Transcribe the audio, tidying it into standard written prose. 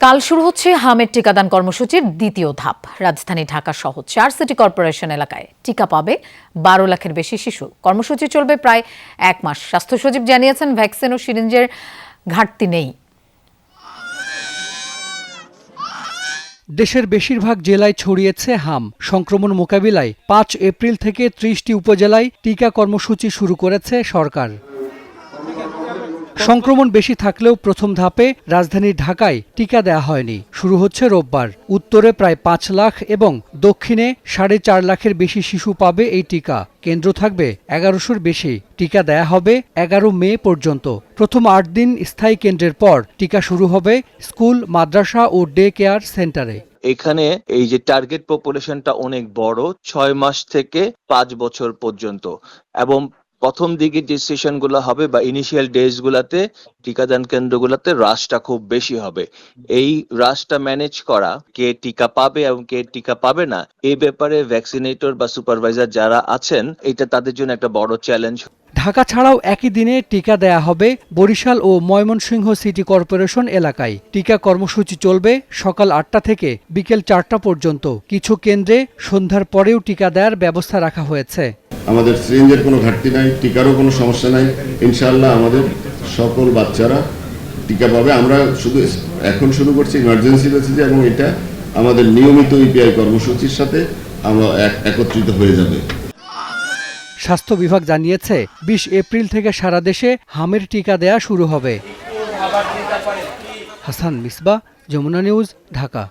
কাল শুরু হচ্ছে হামের টিকাদান কর্মসূচির দ্বিতীয় ধাপ। রাজধানী ঢাকা সহ 4 সিটি কর্পোরেশন এলাকায় টিকা পাবে 12 লাখের বেশি শিশু। কর্মসূচি চলবে প্রায় 1 মাস। স্বাস্থ্য সচিব জানিয়েছেন, ভ্যাকসিন ও সিরিঞ্জের ঘাটতি নেই। দেশের বেশিরভাগ জেলায় ছড়িয়েছে হাম। সংক্রমণ মোকাবিলায় 5 এপ্রিল থেকে 30টি উপজেলায় টিকা কর্মসূচি শুরু করেছে সরকার। সংক্রমণ বেশি থাকলেও প্রথম ধাপে রাজধানী ঢাকায় টিকা দেয়া হয়নি। শুরু হচ্ছে রোববার। উত্তরে প্রায় 5 লাখ এবং দক্ষিণে 4.5 লাখের বেশি শিশু পাবে এই টিকা। কেন্দ্র থাকবে 1100-র বেশি। টিকা দেয়া হবে 11 মে পর্যন্ত। প্রথম 8 দিন স্থায়ী কেন্দ্রের পর টিকা শুরু হবে স্কুল, মাদ্রাসা ও ডে কেয়ার সেন্টারে। এখানে এই যে টার্গেট পপুলেশনটা অনেক বড়, 6 মাস থেকে 5 বছর পর্যন্ত, এবং প্রথম দিকে যে সেশনগুলো হবে বা ইনিশিয়াল ডেজ গুলাতে টিকাদান কেন্দ্রগুলোতে রাশটা খুব বেশি হবে। এই রাশটা ম্যানেজ করা, কে টিকা পাবে এবং কে টিকা পাবে না, এই ব্যাপারে ভ্যাকসিনেটর বা সুপারভাইজার যারা আছেন, এটা তাদের জন্য একটা বড় চ্যালেঞ্জ। ঢাকা ছাড়াও একই দিনে টিকা দেয়া হবে বরিশাল ও ময়মনসিংহ সিটি কর্পোরেশন এলাকায়। টিকা কর্মসূচি চলবে সকাল 8টা থেকে বিকেল 4টা পর্যন্ত। কিছু কেন্দ্রে সন্ধ্যার পরেও টিকা দেওয়ার ব্যবস্থা রাখা হয়েছে। আমাদের সিরিঞ্জের কোনো ঘাটতি নাই, টিকারও কোনো সমস্যা নাই। ইনশাআল্লাহ আমাদের সকল বাচ্চারা টিকা পাবে। আমরা এখন শুরু করছি ইমার্জেন্সি বেসিসে, এবং এটা আমাদের নিয়মিত ইপিআই কর্মসূচির সাথে আমরা একত্রিত হয়ে যাবে। স্বাস্থ্য বিভাগ জানিয়েছে, 20 এপ্রিল থেকে সারা দেশে হামের টিকা দেয়া শুরু হবে। হাসান মিসবাহ, যমুনা নিউজ, ঢাকা।